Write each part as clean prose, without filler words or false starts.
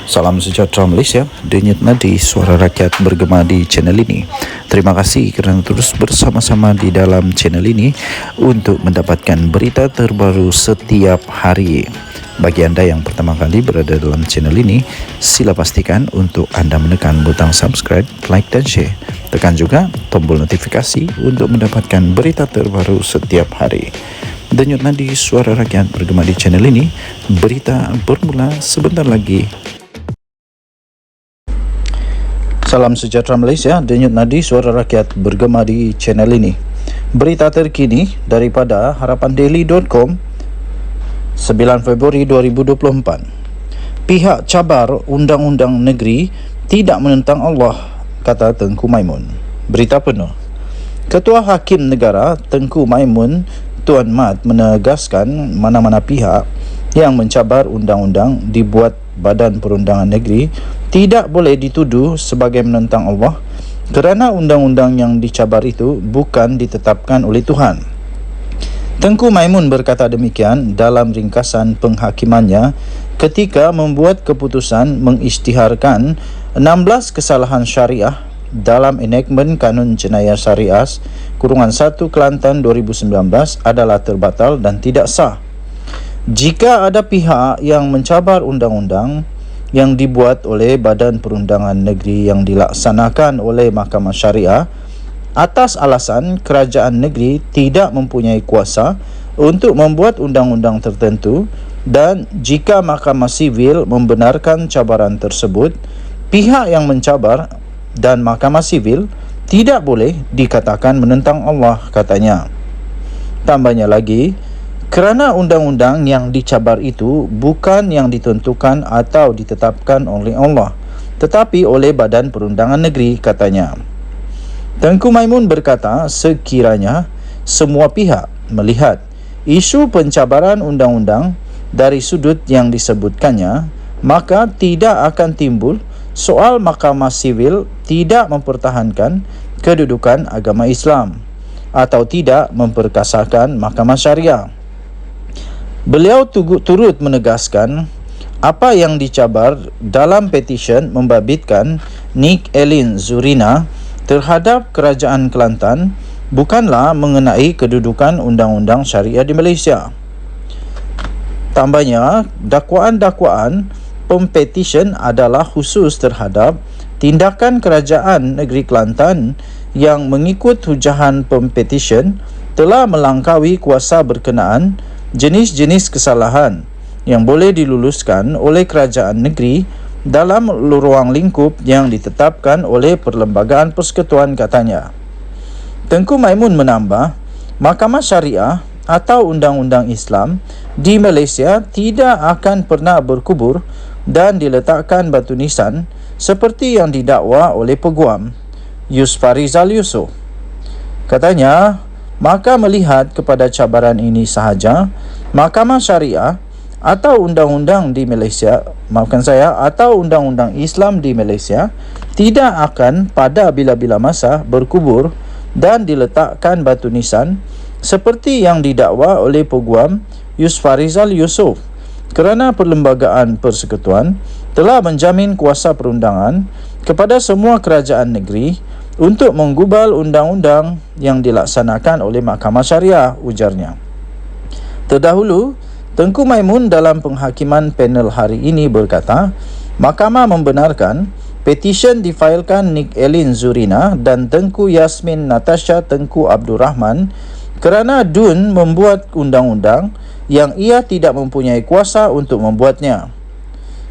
Salam sejahtera Malaysia, denyut nadi suara rakyat bergema di channel ini. Terima kasih kerana terus bersama-sama di dalam channel ini untuk mendapatkan berita terbaru setiap hari. Bagi anda yang pertama kali berada dalam channel ini, sila pastikan untuk anda menekan butang subscribe, like dan share. Tekan juga tombol notifikasi untuk mendapatkan berita terbaru setiap hari. Denyut nadi suara rakyat bergema di channel ini, berita bermula sebentar lagi. Salam sejahtera Malaysia, denyut nadi suara rakyat bergema di channel ini. Berita terkini daripada harapandaily.com 9 Februari 2024. Pihak cabar undang-undang negeri tidak menentang Allah, kata Tengku Maimun. Berita penuh. Ketua Hakim Negara Tengku Maimun Tuan Mat menegaskan mana-mana pihak yang mencabar undang-undang dibuat Badan Perundangan Negeri tidak boleh dituduh sebagai menentang Allah kerana undang-undang yang dicabar itu bukan ditetapkan oleh Tuhan. Tengku Maimun berkata demikian dalam ringkasan penghakimannya ketika membuat keputusan mengisytiharkan 16 kesalahan syariah dalam enactment Kanun Jenayah Syariah _1 Kelantan 2019 adalah terbatal dan tidak sah. Jika ada pihak yang mencabar undang-undang yang dibuat oleh Badan Perundangan Negeri yang dilaksanakan oleh Mahkamah Syariah atas alasan kerajaan negeri tidak mempunyai kuasa untuk membuat undang-undang tertentu, dan jika Mahkamah Sivil membenarkan cabaran tersebut, pihak yang mencabar dan Mahkamah Sivil tidak boleh dikatakan menentang Allah, katanya. Tambahnya lagi, kerana undang-undang yang dicabar itu bukan yang ditentukan atau ditetapkan oleh Allah, tetapi oleh Badan Perundangan Negeri, katanya. Tengku Maimun berkata sekiranya semua pihak melihat isu pencabaran undang-undang dari sudut yang disebutkannya, maka tidak akan timbul soal Mahkamah Sivil tidak mempertahankan kedudukan agama Islam atau tidak memperkasakan Mahkamah Syariah. Beliau turut menegaskan apa yang dicabar dalam petisyen membabitkan Nick Elin Zurina terhadap Kerajaan Kelantan bukanlah mengenai kedudukan undang-undang syariah di Malaysia. Tambahnya, dakwaan-dakwaan pempetisyen adalah khusus terhadap tindakan Kerajaan Negeri Kelantan yang mengikut hujahan pempetisyen telah melangkaui kuasa berkenaan jenis-jenis kesalahan yang boleh diluluskan oleh kerajaan negeri dalam ruang lingkup yang ditetapkan oleh Perlembagaan Persekutuan, katanya. Tengku Maimun menambah, Mahkamah Syariah atau Undang-Undang Islam di Malaysia tidak akan pernah berkubur dan diletakkan batu nisan seperti yang didakwa oleh Peguam Yusfarizal Yusof. Katanya, maka melihat kepada cabaran ini sahaja, Mahkamah Syariah atau undang-undang di Malaysia, atau undang-undang Islam di Malaysia tidak akan pada bila-bila masa berkubur dan diletakkan batu nisan seperti yang didakwa oleh Peguam Yusfarizal Yusof, kerana Perlembagaan Persekutuan telah menjamin kuasa perundangan kepada semua kerajaan negeri untuk menggubal undang-undang yang dilaksanakan oleh Mahkamah Syariah, ujarnya. Terdahulu, Tengku Maimun dalam penghakiman panel hari ini berkata, Mahkamah membenarkan petisyen difailkan Nick Elin Zurina dan Tengku Yasmin Natasha Tengku Abdul Rahman kerana DUN membuat undang-undang yang ia tidak mempunyai kuasa untuk membuatnya.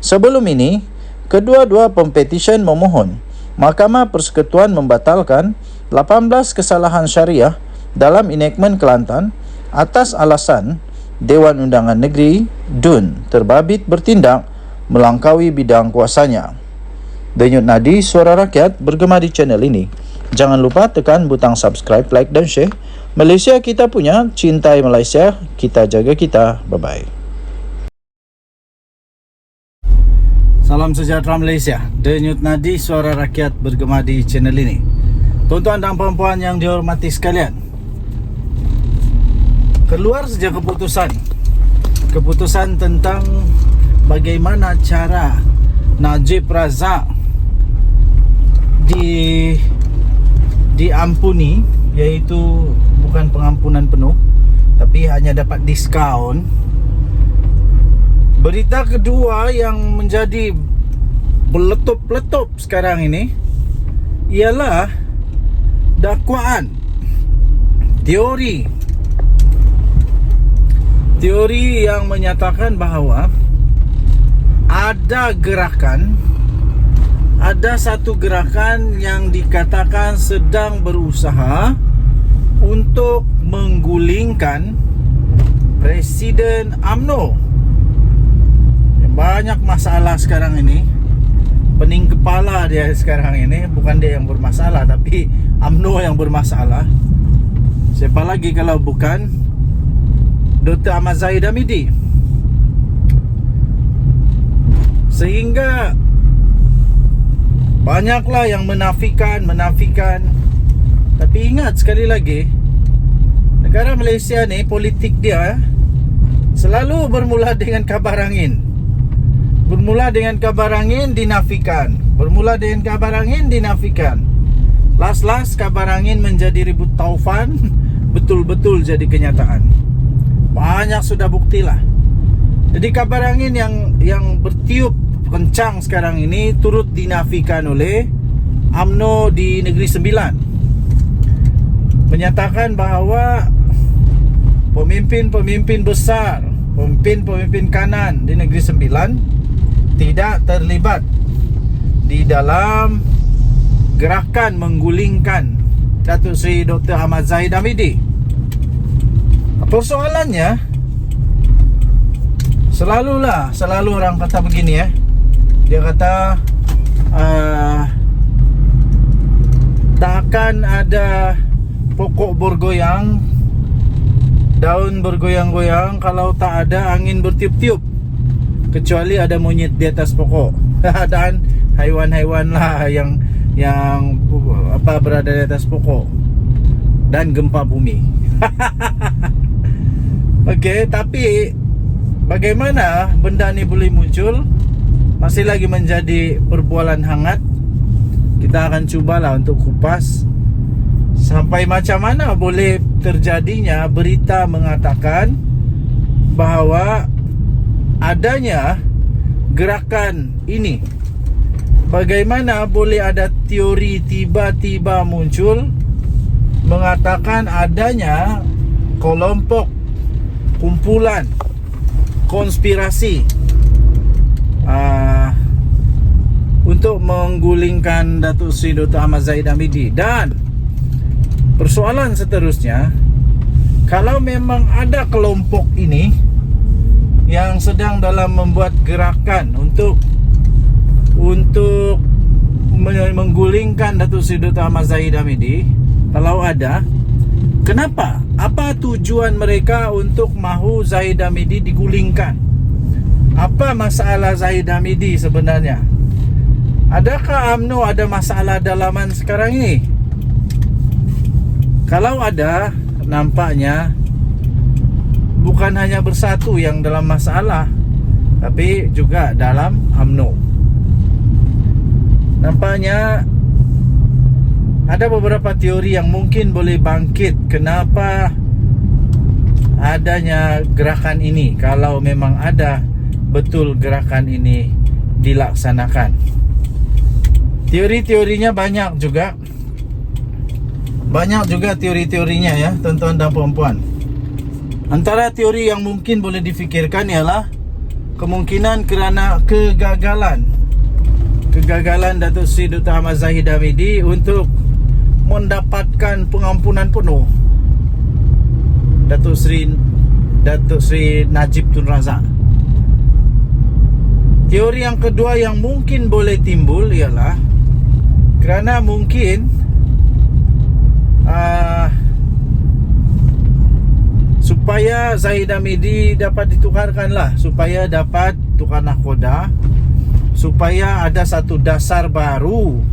Sebelum ini, kedua-dua pempetisyen memohon Mahkamah Persekutuan membatalkan 18 kesalahan syariah dalam enactment Kelantan atas alasan Dewan Undangan Negeri DUN terbabit bertindak melangkaui bidang kuasanya. Denyut nadi suara rakyat bergema di channel ini. Jangan lupa tekan butang subscribe, like dan share. Malaysia kita punya, cintai Malaysia, kita jaga kita. Bye-bye. Salam sejahtera Malaysia, denyut nadi suara rakyat bergema di channel ini. Tuan-tuan dan puan-puan yang dihormati sekalian, keluar saja keputusan tentang bagaimana cara Najib Razak diampuni, yaitu bukan pengampunan penuh tapi hanya dapat diskaun. Berita kedua yang menjadi meletup-letup sekarang ini ialah dakwaan teori yang menyatakan bahawa ada satu gerakan yang dikatakan sedang berusaha untuk menggulingkan Presiden UMNO. Banyak masalah sekarang ini. Pening kepala dia sekarang ini. Bukan dia yang bermasalah, tapi UMNO yang bermasalah. Siapa lagi kalau bukan Dr. Ahmad Zahid Hamidi. Sehingga banyaklah yang menafikan. Tapi ingat sekali lagi, negara Malaysia ni politik dia selalu bermula dengan kabar angin. Bermula dengan kabar angin dinafikan. Bermula dengan kabar angin dinafikan. Last kabar angin menjadi ribut taufan, betul-betul jadi kenyataan. Banyak sudah buktilah. Jadi kabar angin yang bertiup kencang sekarang ini turut dinafikan oleh UMNO di Negeri Sembilan. Menyatakan bahawa pemimpin besar, pemimpin kanan di Negeri Sembilan tidak terlibat di dalam gerakan menggulingkan Datuk Seri Dr. Ahmad Zahid Hamidi. Persoalannya, selalu orang kata begini ya. Dia kata takkan ada pokok bergoyang, daun bergoyang-goyang kalau tak ada angin bertiup-tiup, kecuali ada monyet di atas pokok dan haiwan-haiwan lah yang berada di atas pokok, dan gempa bumi. Okey, tapi bagaimana benda ni boleh muncul masih lagi menjadi perbualan hangat. Kita akan cubalah untuk kupas sampai macam mana boleh terjadinya berita mengatakan bahawa adanya gerakan ini. Bagaimana boleh ada teori tiba-tiba muncul mengatakan adanya kelompok, kumpulan konspirasi untuk menggulingkan Datuk Seri Dr. Ahmad Zahid Hamidi. Dan persoalan seterusnya, kalau memang ada kelompok ini yang sedang dalam membuat gerakan untuk menggulingkan Datuk Seri Dr. Ahmad Zahid Hamidi, kalau ada, kenapa? Apa tujuan mereka untuk mahu Zahid Hamidi digulingkan? Apa masalah Zahid Hamidi sebenarnya? Adakah UMNO ada masalah dalaman sekarang ini? Kalau ada, nampaknya bukan hanya bersatu yang dalam masalah, tapi juga dalam UMNO. Nampaknya ada beberapa teori yang mungkin boleh bangkit kenapa adanya gerakan ini, kalau memang ada betul gerakan ini dilaksanakan. Teori-teorinya banyak juga. Banyak juga teori-teorinya ya, tuan-tuan dan puan-puan. Antara teori yang mungkin boleh difikirkan ialah kemungkinan kerana kegagalan Datuk Seri Dr. Ahmad Zahid Hamidi untuk mendapatkan pengampunan penuh Datuk Seri Najib Tun Razak. Teori yang kedua yang mungkin boleh timbul ialah kerana mungkin supaya Zahid Hamidi dapat ditukarkanlah, supaya dapat tukar nahkoda, supaya ada satu dasar baru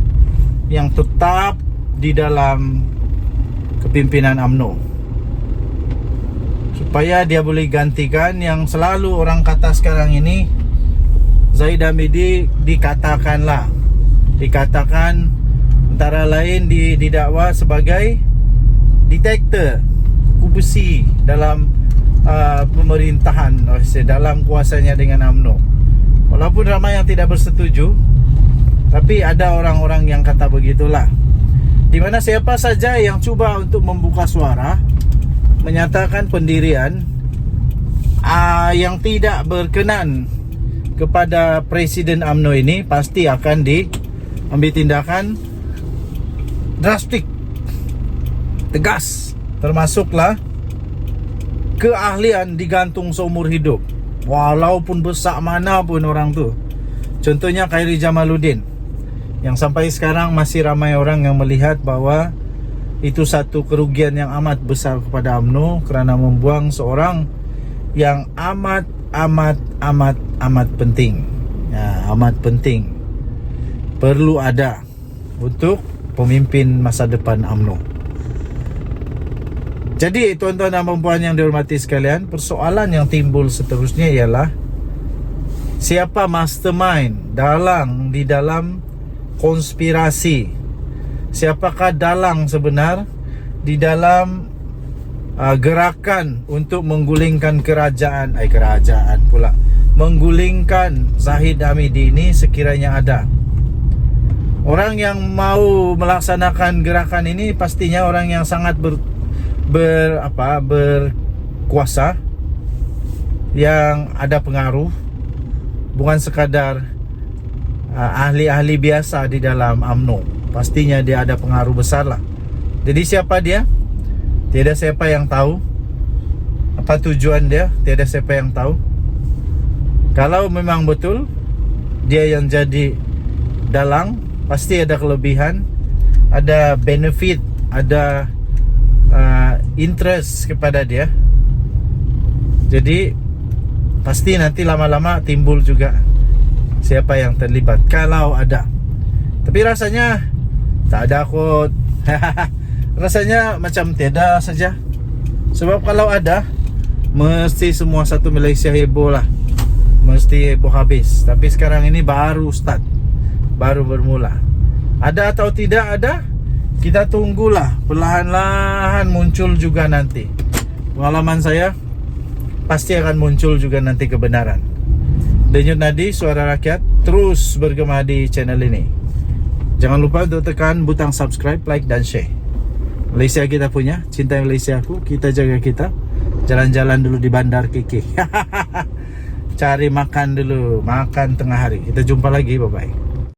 yang tetap di dalam kepimpinan UMNO, supaya dia boleh gantikan yang selalu orang kata sekarang ini Zahid Hamidi dikatakan antara lain didakwa sebagai detektor kuku besi dalam pemerintahan, dalam kuasanya dengan UMNO. Walaupun ramai yang tidak bersetuju, tapi ada orang-orang yang kata begitulah. Di mana siapa saja yang cuba untuk membuka suara, menyatakan pendirian yang tidak berkenan kepada Presiden UMNO ini, pasti akan diambil tindakan drastik, tegas. Termasuklah keahlian digantung seumur hidup, walaupun besar mana pun orang tu. Contohnya Khairi Jamaluddin, yang sampai sekarang masih ramai orang yang melihat bahwa itu satu kerugian yang amat besar kepada UMNO, kerana membuang seorang yang amat penting. Amat penting, perlu ada untuk pemimpin masa depan UMNO. Jadi tuan-tuan dan puan yang dihormati sekalian, persoalan yang timbul seterusnya ialah siapa mastermind di dalam konspirasi. Siapakah dalang sebenar di dalam gerakan untuk menggulingkan menggulingkan Zahid Hamidi ini, sekiranya ada. Orang yang mau melaksanakan gerakan ini pastinya orang yang sangat berkuasa, yang ada pengaruh, bukan sekadar ahli-ahli biasa di dalam UMNO. Pastinya dia ada pengaruh besar lah. Jadi siapa dia? Tiada siapa yang tahu. Apa tujuan dia? Tiada siapa yang tahu. Kalau memang betul dia yang jadi dalang, pasti ada kelebihan, ada benefit, ada interest kepada dia. Jadi pasti nanti lama-lama timbul juga siapa yang terlibat, kalau ada. Tapi rasanya tak ada kot. Rasanya macam tiada saja. Sebab kalau ada, mesti semua satu Malaysia heboh lah, mesti heboh habis. Tapi sekarang ini baru start, baru bermula. Ada atau tidak ada, kita tunggulah. Perlahan-lahan muncul juga nanti. Pengalaman saya, pasti akan muncul juga nanti kebenaran. Denyut Nadi, Suara Rakyat, terus bergema di channel ini. Jangan lupa untuk tekan butang subscribe, like dan share. Malaysia kita punya, cinta Malaysia aku, kita jaga kita. Jalan-jalan dulu di Bandar KK. Cari makan dulu, makan tengah hari. Kita jumpa lagi, bye-bye.